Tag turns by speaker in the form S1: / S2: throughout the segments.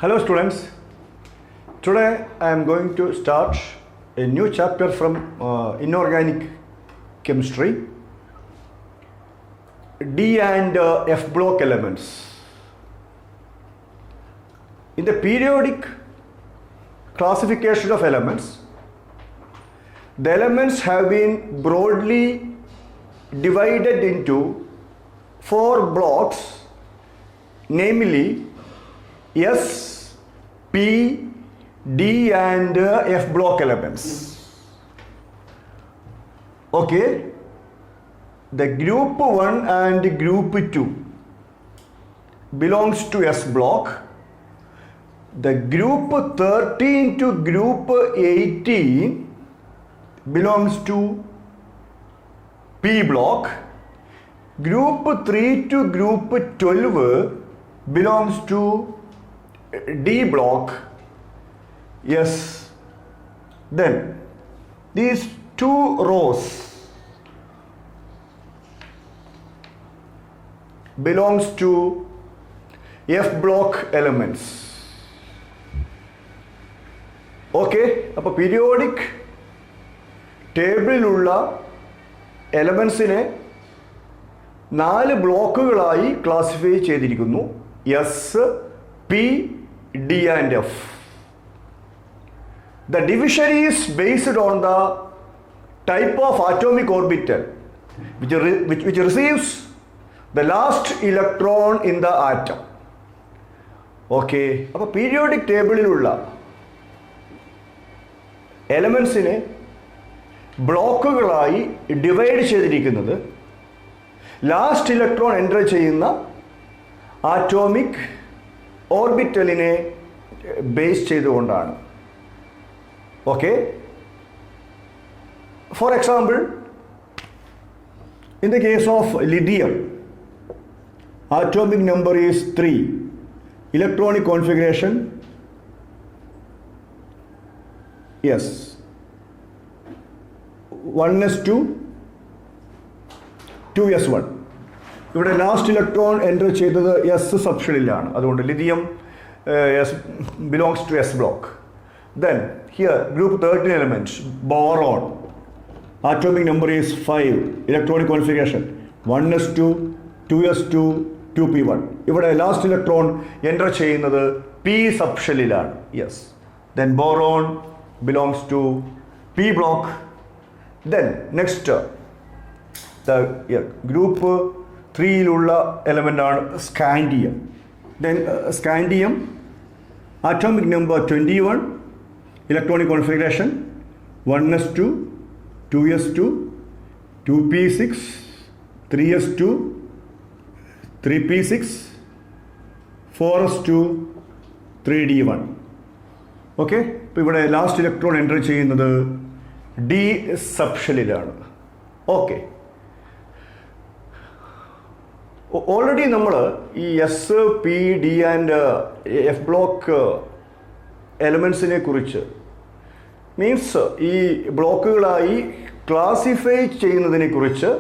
S1: Hello students, today I am going to start a new chapter from inorganic chemistry, D and F block elements. In the periodic classification of elements, the elements have been broadly divided into 4 blocks, namely S, P, D and F block elements. Okay, the group 1 and group 2 belongs to S block. The group 13 to group 18 belongs to P block. Group 3 to group 12 belongs to D block. Yes. Then these 2 rows belongs to F block elements. Okay, അപ്പോൾ periodic ടേബിളിലുള്ള എലമെൻസിനെ 4 ബ്ലോക്കുകളായി classify ചെയ്തിരിക്കുന്നു. S, P, D and F. The division is based on the type of atomic orbital which receives the last electron in the atom. Okay, അപ്പോൾ periodic ടേബിളിലുള്ള എലമെൻസിനെ ബ്ലോക്കുകളായി divide ചെയ്തിരിക്കുന്നത് last electron enter ചെയ്യുന്ന atomic ഓർബിറ്റലിനെ base ചെയ്തുകൊണ്ടാണ്. Okay, for example, in the case of lithium, atomic number is 3, electronic configuration, yes, 1s2, 2s1. ഇവിടെ last electron enter ചെയ്തത് S സബ്ഷെല്ലിലാണ്, അതുകൊണ്ട് lithium belongs to S block. Then here group 13 elements, boron, atomic number is 5, electronic configuration 1s2, 2s2, 2p1. ഇവിടെ last electron enter ചെയ്യുന്നത് P സബ്ഷെല്ലിലാണ്. Yes. Then boron belongs to P block. Then next the group 3യിലുള്ള element ആണ് scandium. Then scandium, atomic number 21, electronic configuration 1s2, 2s2, 2p6, 3s2, 3p6, 4s2, 3d1. Okay, ഇപ്പോൾ ഇവിടെ last electron enter ചെയ്യുന്നത് D സബ്ഷെല്ലിലാണ്. Okay, already നമ്മൾ ഈ S, P, D and F block എലമെൻസിനെ കുറിച്ച് മീൻസ് ഈ ബ്ലോക്കുകളായി ക്ലാസിഫൈ ചെയ്യുന്നതിനെ കുറിച്ച്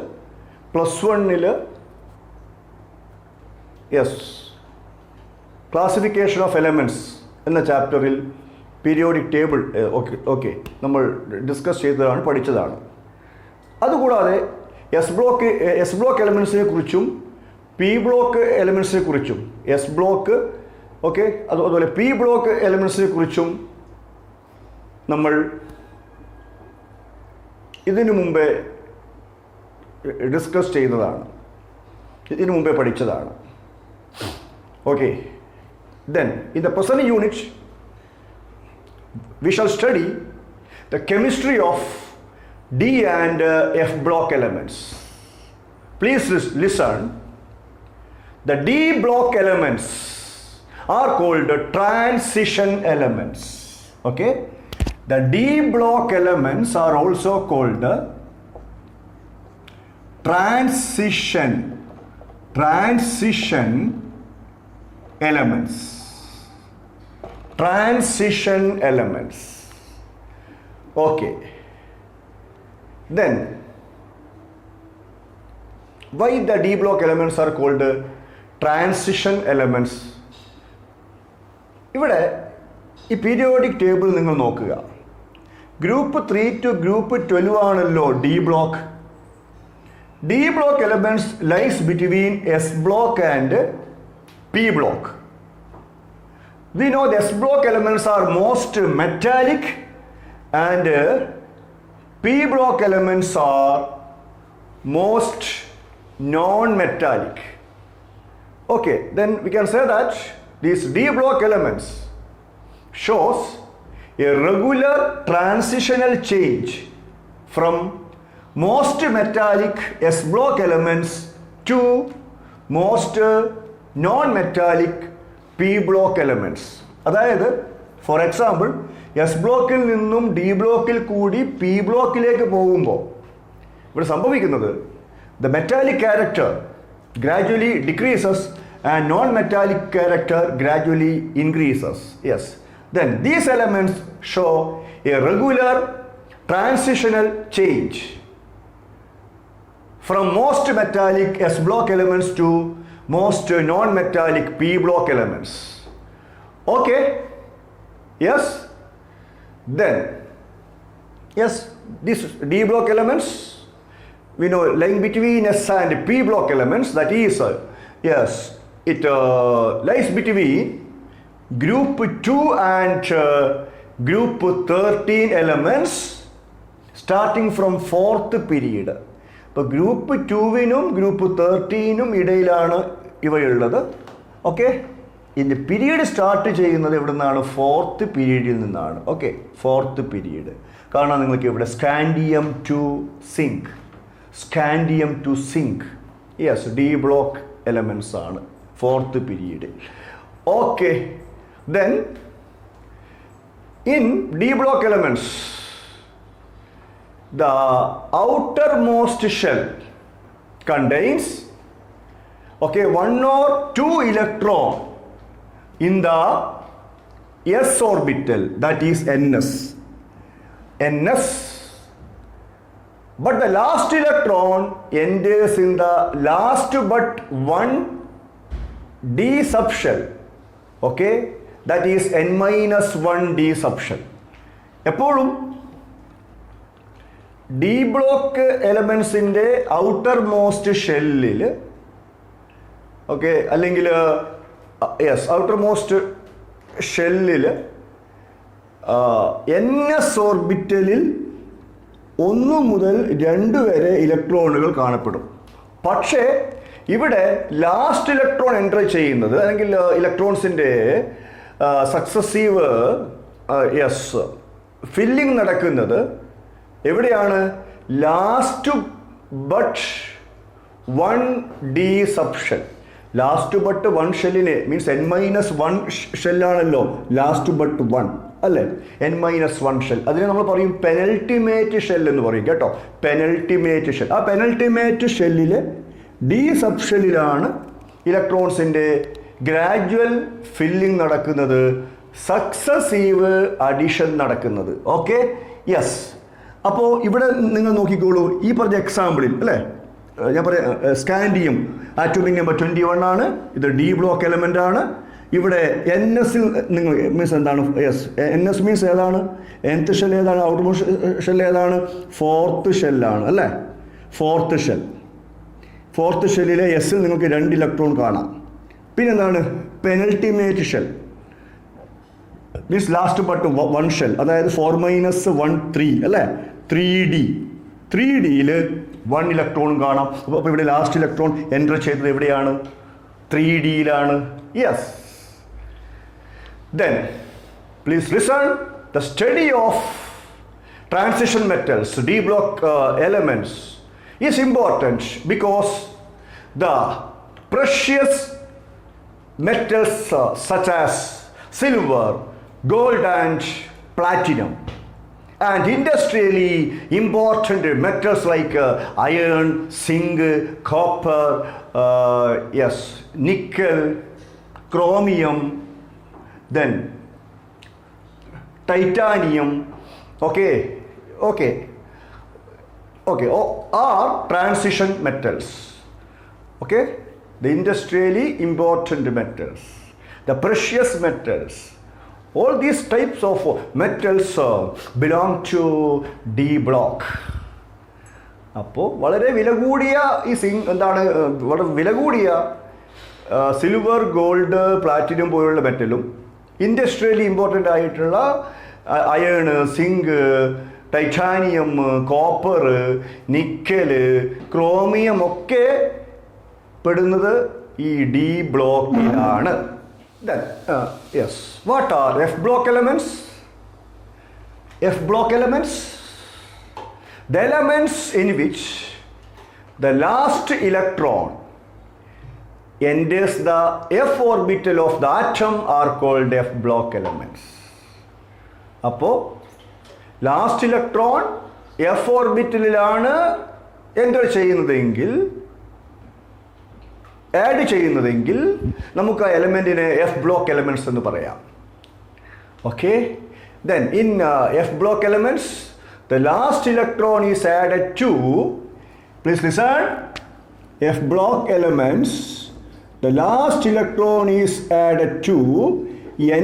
S1: +1 യെസ് ക്ലാസിഫിക്കേഷൻ ഓഫ് എലമെൻറ്റ്സ് എന്ന ചാപ്റ്ററിൽ പീരിയോഡിക് ടേബിൾ ഓക്കെ നമ്മൾ ഡിസ്കസ് ചെയ്തതാണ്, പഠിച്ചതാണ്. അതുകൂടാതെ എസ് ബ്ലോക്ക് എലമെൻസിനെ കുറിച്ചും പി ബ്ലോക്ക് എലമെൻസിനെ കുറിച്ചും എസ് ബ്ലോക്ക് ഓക്കെ അതുപോലെ പി ബ്ലോക്ക് എലമെൻസിനെ കുറിച്ചും നമ്മൾ ഇതിനു മുമ്പേ ഡിസ്കസ് ചെയ്തതാണ്, ഇതിനു മുമ്പേ പഠിച്ചതാണ്. Okay, then in the present unit we shall study the chemistry of D and F block elements. Please listen. The D block elements are called transition elements. Okay, the D block elements are also called transition elements. Transition elements. Okay, then why the D block elements are called transition elements? ഇവിടെ ഈ periodic table നിങ്ങൾ നോക്കുക. Group 3 to group 12 ആണല്ലോ D block. D block elements lies between S block and P block. We know the S block elements are most metallic and P block elements are most non-metallic. Okay, then we can say that these D block elements shows a regular transitional change from most metallic S block elements to most non-metallic P block elements. അതായത് for example S ബ്ലോക്കിൽ നിന്നും D ബ്ലോക്കിൽ കൂടി P ബ്ലോക്കിലേക്ക് പോകുമ്പോൾ ഇവിടെ സംഭവിക്കുന്നത് the metallic character gradually decreases and non metallic character gradually increases. Yes, then these elements show a regular transitional change from most metallic S block elements to most non-metallic P block elements. Okay, yes, then yes, these D block elements we know lying between S and P block elements, that is yes, it lies between group 2 and group 13 elements starting from 4th period. ഇപ്പോൾ group 2-നും group 13-നും ഇടയിലാണ് ഇവയുള്ളത്. Okay, ഇതിൻ്റെ period start ചെയ്യുന്നത് എവിടെ നിന്നാണ്? 4th പീരീഡിൽ നിന്നാണ്. Okay, 4th period കാണാൻ നിങ്ങൾക്ക് ഇവിടെ scandium to zinc, scandium to zinc. Yes, D block elements ആണ് 4th period. Okay, then in D block elements the outermost shell contains one or two electron in the s orbital, that is ns, but the last electron enters in the last but one d subshell, that is n-1 d subshell. എപ്പോഴും D block എലമെൻസിൻ്റെ outer most ഷെല്ലിൽ അല്ലെങ്കിൽ yes outer most ഷെല്ലിൽ N S ഓർബിറ്റലിൽ 1 മുതൽ 2 വരെ ഇലക്ട്രോണുകൾ കാണപ്പെടും. പക്ഷേ ഇവിടെ ലാസ്റ്റ് ഇലക്ട്രോൺ എൻ്റർ ചെയ്യുന്നത് അല്ലെങ്കിൽ ഇലക്ട്രോൺസിൻ്റെ സക്സസീവ് ഫില്ലിംഗ് നടക്കുന്നത് എവിടെയാണ്? Last but 1 D subshell. Last but 1 ഷെല്ലിനെ മീൻസ് n-1 ഷെല്ലാണല്ലോ ലാസ്റ്റ് ബട്ട് 1 അല്ലേ? n-1 ഷെൽ, അതിനെ നമ്മൾ പറയും പെനൽറ്റിമേറ്റ് ഷെൽ എന്ന് പറയും കേട്ടോ, പെനൽറ്റിമേറ്റ് ഷെൽ. ആ പെനൽറ്റിമേറ്റ് ഷെല്ലിലെ ഡി സബ്ഷെല്ലിലാണ് ഇലക്ട്രോൺസിൻ്റെ ഗ്രാജുവൽ ഫില്ലിംഗ് നടക്കുന്നത്, സക്സസീവ് അഡിഷൻ നടക്കുന്നത്. Okay, yes. അപ്പോൾ ഇവിടെ നിങ്ങൾ നോക്കിക്കോളൂ, ഈ പറഞ്ഞ എക്സാമ്പിളിൽ അല്ലേ, ഞാൻ പറയാം സ്കാൻഡിയം ആറ്റോമിക് നമ്പർ 21 ആണ്, ഇത് ഡി ബ്ലോക്ക് എലമെൻ്റ് ആണ്. ഇവിടെ എൻ എസിൽ നിങ്ങൾ മീൻസ് എന്താണ്? യെസ്, എൻ എസ് മീൻസ് ഏതാണ്? nth ഷെൽ ഏതാണ്? ഔട്ടർ മോസ്റ്റ് ഷെൽ ഏതാണ്? 4th ഷെല്ലാണ് അല്ലേ? 4th shell. 4th ഷെല്ലിലെ എസിൽ നിങ്ങൾക്ക് 2 ഇലക്ട്രോൺ കാണാം. പിന്നെ എന്താണ്? Penultimate shell means last but 1 shell, അതായത് 4-1 3 അല്ലേ? 3D യിൽ 1 ഇലക്ട്രോൺ കാണാം. അപ്പോൾ ഇവിടെ ലാസ്റ്റ് ഇലക്ട്രോൺ എൻ്റർ ചെയ്തത് എവിടെയാണ്? 3Dയിലാണ്. Yes, then please listen. The study of transition metals, D block elements is important because the precious metals such as silver, gold and platinum, and industrially important metals like iron, zinc, copper, nickel, chromium, then titanium, are transition metals. The industrially important metals, the precious metals, All these types of metals belong to D block. അപ്പോൾ വളരെ വില കൂടിയ ഈ വളരെ വില കൂടിയ silver, gold, platinum പോലുള്ള മെറ്റലും ഇൻഡസ്ട്രിയലി ഇമ്പോർട്ടൻ്റ് ആയിട്ടുള്ള iron, zinc, titanium, copper, nickel, chromium ഒക്കെ പെടുന്നത് ഈ ഡി ബ്ലോക്കിലാണ്. Yes. What are F block elements? F block elements? The elements in which the last electron enters the F orbital of the atom are called F block elements. അപ്പോൾ last electron F ഓർബിറ്റലിലാണ് enter ചെയ്യുന്നതെങ്കിൽ, add ചെയ്യുന്നതെങ്കിൽ നമുക്ക് ആ എലമെൻറ്റിനെ F block elements എന്ന് പറയാം. Okay? Then in F block elements, the last electron is added to, please listen, F block elements, the last electron is added to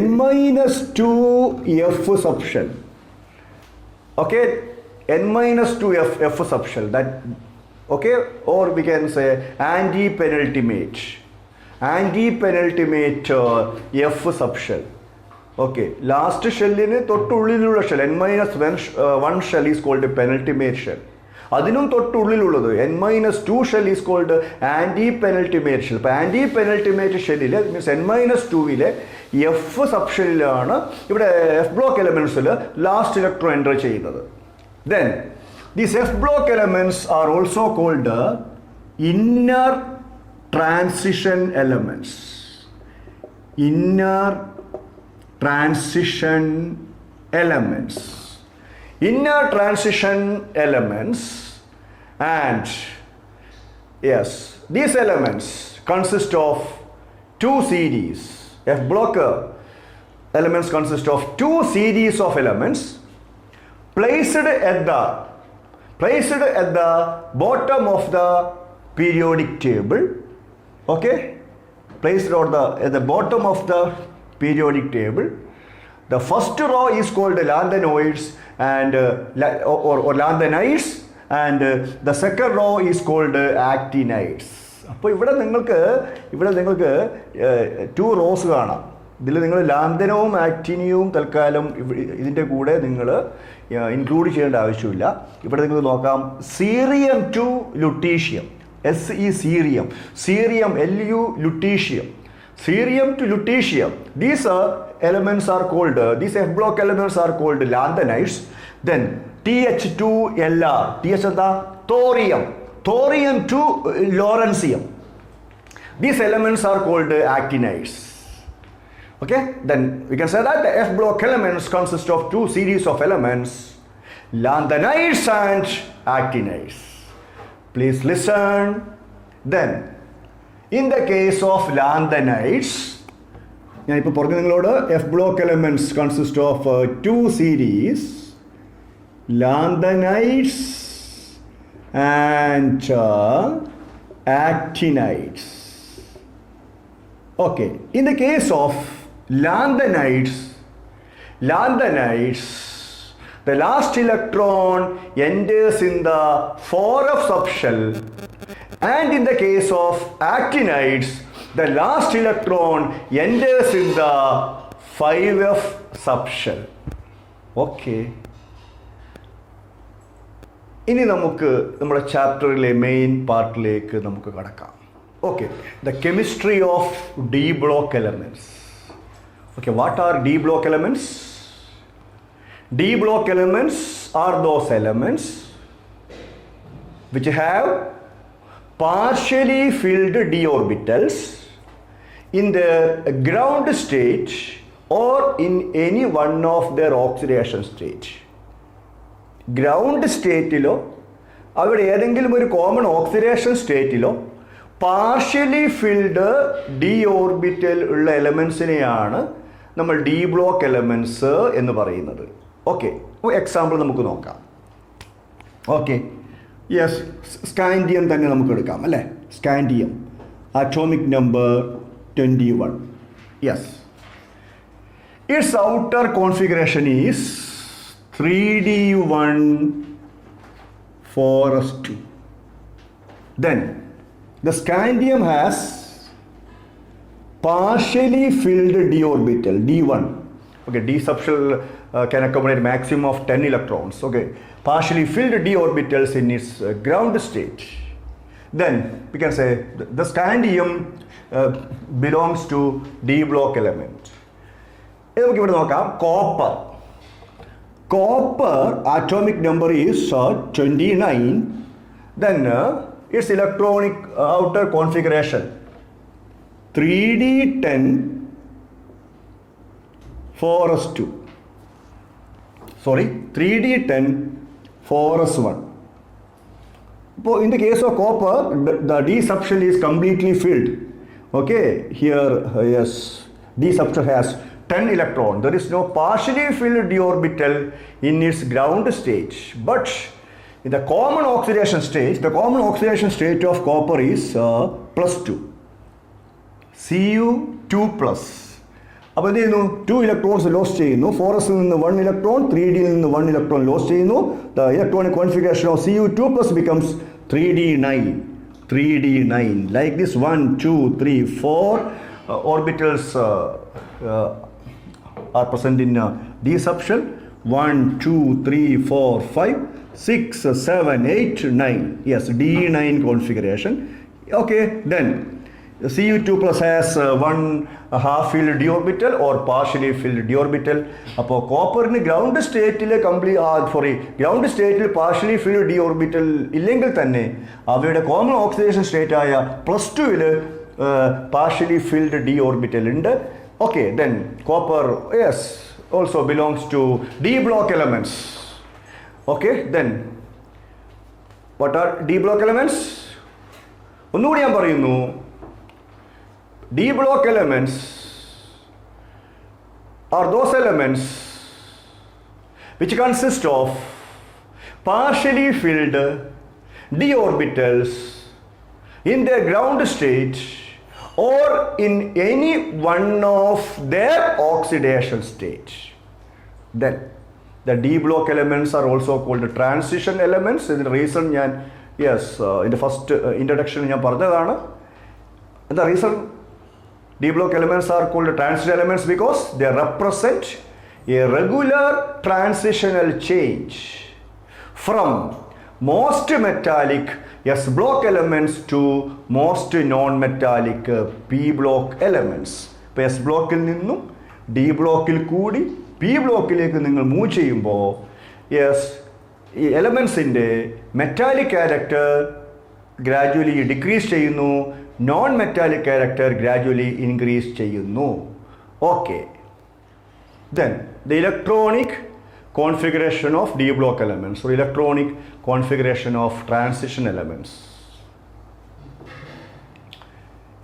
S1: n-2 F subshell. Okay? n-2 F subshell. That, okay? Or we can say anti-penultimate F subshell. Okay, last ഷെല്ലിന് തൊട്ടുള്ളിലുള്ള shell n-1 shell is called penultimate shell. അതിനും തൊട്ടുള്ളിലുള്ളത് n-2 shell is called anti penultimate shell. ഇപ്പോൾ anti penultimate ഷെല്ലിൽ means n-2 F സബ്ഷെല്ലിലാണ് ഇവിടെ F block എലമെൻറ്റ്സിൽ last electron enter ചെയ്യുന്നത്. Then these F block elements are also called inner transition elements. Inner transition elements. And yes, these elements consist of two series. F block elements consist of two series of elements placed at the bottom of the periodic table. Okay, placed at the bottom of the periodic table. The first row is called lanthanoids and or lanthanides, and the second row is called actinides. അപ്പോൾ ഇവിടെ നിങ്ങൾക്ക് to rose കാണാം. ഇതിൽ നിങ്ങൾ ലാന്തനവും ആക്ടിനിയവും തൽക്കാലം ഇതിൻ്റെ കൂടെ നിങ്ങൾ ഇൻക്ലൂഡ് ചെയ്യേണ്ട ആവശ്യമില്ല. ഇവിടെ നിങ്ങൾ നോക്കാം, cerium to lutetium, SE cerium, LU lutetium, Cerium to lutetium. These elements are called, these F block elements are called lanthanides. Then TH2LR, TH is the thorium to lawrencium. These elements are called actinides. Okay, then we can say that the F block elements consist of two series of elements, lanthanides and actinides. Please listen. Then in the case of lanthanides, ഞാൻ ഇപ്പോൾ പറഞ്ഞു നിങ്ങളോട് F block elements consist of two series, lanthanides and actinides. Okay, in the case of lanthanides, the last electron enters in the 4f subshell. And in the case of actinides, the last electron enters in the 5f subshell. Okay. ഇനി നമുക്ക് നമ്മുടെ ചാപ്റ്ററിലെ main പാർട്ടിലേക്ക് നമുക്ക് കടക്കാം. Okay, the chemistry of D block elements. Okay, what are D block elements? D block elements are those elements which have partially filled d orbitals in the ground state or in any one of their oxidation state. Ground സ്റ്റേറ്റിലോ അവിടെ ഏതെങ്കിലും ഒരു common oxidation സ്റ്റേറ്റിലോ partially filled D orbital ഉള്ള എലമെൻസിനെയാണ് നമ്മൾ D block elements എന്ന് പറയുന്നത്. Okay, example നമുക്ക് നോക്കാം. ഓക്കെ, യെസ്, സ്കാൻഡിയം തന്നെ നമുക്ക് എടുക്കാം അല്ലേ. Scandium atomic number 21. Yes, Its outer configuration is 3d1 4s2. Then the scandium has partially filled d orbital d1. Okay, d subshell can accommodate maximum of 10 electrons. Okay, partially filled d orbitals in its ground state. Then we can say the scandium belongs to d block element. Copper atomic number is 29. Then its electronic outer configuration 3d10 4s2. Sorry, 3d10 4s1. In the case of copper, the d subshell is completely filled. Okay, here yes, d subshell has 10 electrons. There is no partially filled d orbital in its ground state. But in the common oxidation state, the common oxidation state of copper is +2. Cu2 plus. അപ്പോൾ എന്ത് ചെയ്യുന്നു 2 electrons loss ചെയ്യുന്നു. 4s നിന്ന് 1 electron, 3d നിന്ന് 1 electron loss ചെയ്യുന്നു. The electronic configuration of Cu2 plus becomes 3d9. Like this 1, 2, 3, 4 orbitals are present in d subshell. 1, 2, 3, 4, 5, 6, 7, 8, 9. Yes, d9 configuration. Okay, then Cu2 plus has one half filled d orbital or partially filled d orbital. അപ്പോൾ കോപ്പറിന് ground സ്റ്റേറ്റിൽ ground സ്റ്റേറ്റിൽ partially filled D orbital ഇല്ലെങ്കിൽ തന്നെ അവയുടെ common oxidation state ആയ +2 partially filled D orbital ഉണ്ട്. Okay, then copper yes also belongs to D block elements. Okay, then what are D block elements? ഒന്നുകൂടി ഞാൻ പറയുന്നു. D block elements are those elements which consist of partially filled d orbitals in their ground state or in any one of their oxidation state. Then the d block elements are also called transition elements. In the reason in the first introduction ഞാൻ പറഞ്ഞതാണ്. And the reason D block elements are called transition elements because they represent a regular transitional change from most metallic S block elements to most non-metallic P block elements. ഇപ്പോൾ S ബ്ലോക്കിൽ നിന്നും D ബ്ലോക്കിൽ കൂടി P ബ്ലോക്കിലേക്ക് നിങ്ങൾ move ചെയ്യുമ്പോൾ ഈ എലമെൻസിൻ്റെ metallic character gradually decrease ചെയ്യുന്നു, non metallic character gradually increase ചെയ്യുന്നു. Okay, then the electronic configuration of d block elements or electronic configuration of transition elements.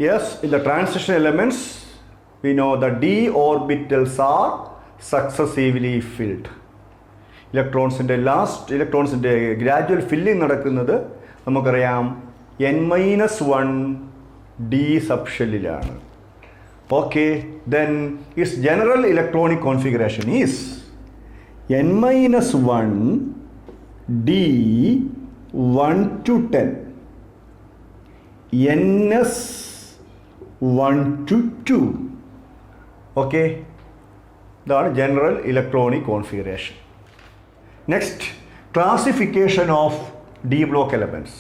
S1: Yes, in the transition elements we know the d orbitals are successively filled. Electrons in the gradual filling നടക്കുന്നത് നമുക്കറിയാം n-1 d subshellilana. Okay, then its general electronic configuration is n-1 d 1 to 10, ns 1 to 2. Okay, that is general electronic configuration. Next, classification of d block elements.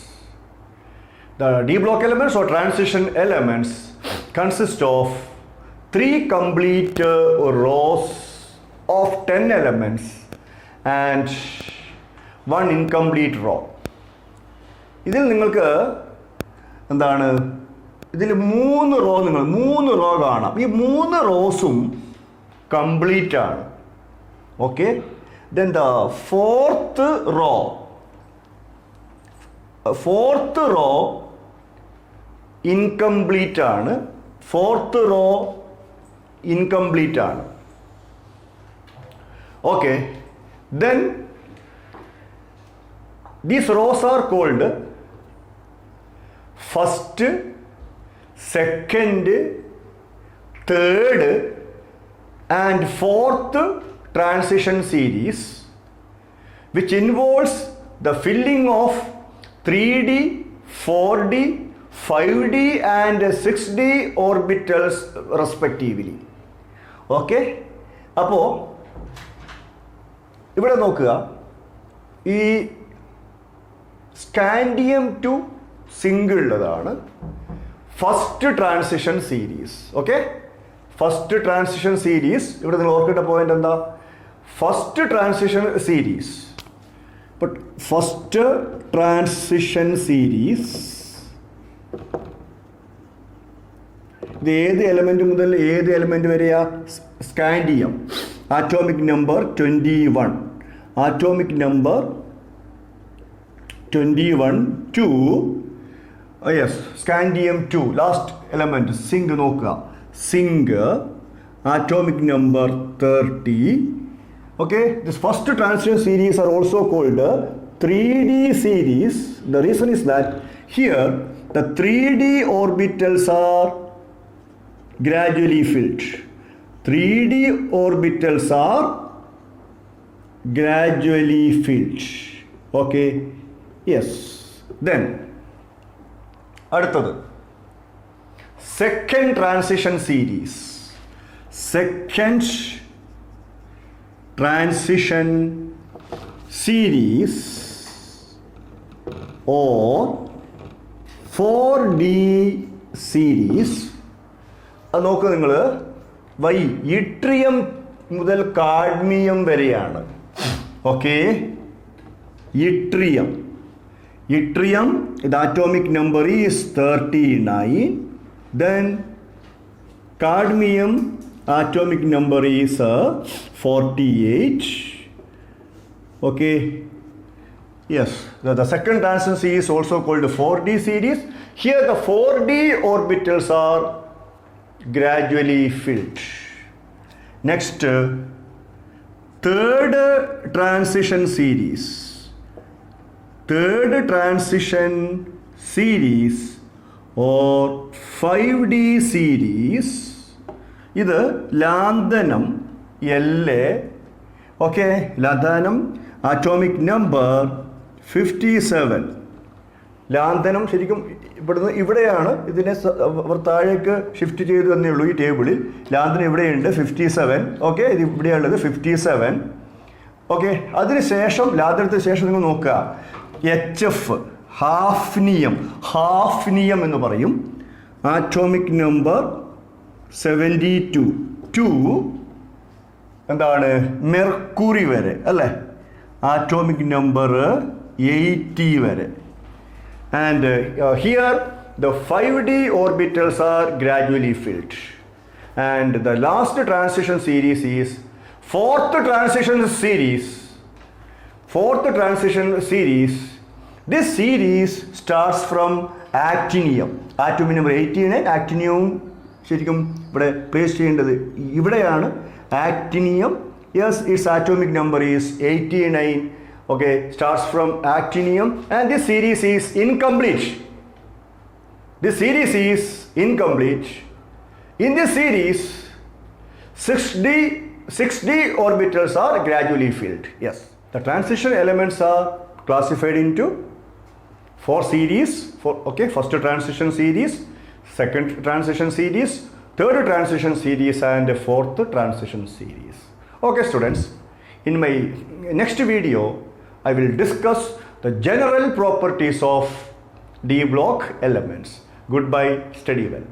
S1: The d block elements or transition elements consist of 3 complete rows of 10 elements and 1 incomplete row. ഇതിൽ നിങ്ങൾക്ക് എന്താണ്, ഇതിൽ 3 raw കാണാം. ഈ 3 റോസും complete ആണ്. Okay, then the fourth raw incomplete ആണ്. Okay, then these rows are called first, second, third and fourth transition series, which involves the filling of 3D, 4D, 5D and 6D orbitals respectively. Okay? അപ്പോൾ ഇവിടെ നോക്കുക, ഈ scandium to zinc ഉള്ളതാണ് first transition series. Okay, first transition series ഇവിടെ നിങ്ങൾ ഓർക്കേണ്ട point എന്താ? First transition series. But first transition series ഇത് ഏത് എലമെന്റ് മുതൽ ഏത് എലമെന്റ് വരെയാ? Scandium, atomic number 21, atomic number 21 to scandium 2, last element zinc നോക്കുക, zinc atomic number 30. Okay, this first transition series are also called 3D series. The reason is that here the 3D orbitals are gradually filled. 3D orbitals are gradually filled. Okay, yes. Then അടുത്തത് second transition series. Second transition series or 4D series. അത് നോക്കുക നിങ്ങൾ, yttrium മുതൽ cadmium വരെയാണ്. Okay, yttrium the atomic number is 39. Then cadmium atomic number is 48. Okay, yes, the second transition series is also called 4D series. Here the 4D orbitals are gradually filled. Next, third transition series. Third transition series or 5D series. ഇത് ലാന്തനം LA. Okay, ലാന്തനം atomic number 57. ലാന്തനം ശരിക്കും ഇവിടെയാണ്, ഇതിനെ താഴേക്ക് shift ചെയ്തു എന്നേ ഉള്ളൂ ഈ ടേബിളിൽ. ലാന്തനം ഇവിടെയുണ്ട് 57. ഓക്കെ, ഇത് ഇവിടെയുള്ളത് 57. ഓക്കെ, അതിനുശേഷം ലാന്തനത്തിന് ശേഷം നിങ്ങൾ നോക്കുക, HF ഹാഫ്നിയം എന്ന് പറയും, ആറ്റോമിക് നമ്പർ 72 ടു എന്താണ് മെർക്കുറി വരെ അല്ലേ, ആറ്റോമിക് നമ്പർ 80 വരെ. And here the 5D orbitals are gradually filled. And the last transition series is fourth transition series. This series starts from actinium. Atomic number 18. Actinium ശരിക്കും ഇവിടെ place ചെയ്യേണ്ടത് ഇവിടെയാണ്. actinium, yes, its atomic number is 89. Okay, starts from actinium, and this series is incomplete. In this series 6D orbitals are gradually filled. Yes, the transition elements are classified into 4 series. First transition series, second transition series, third transition series and fourth transition series. Okay students, in my next video I will discuss the general properties of D block elements. Goodbye, study well.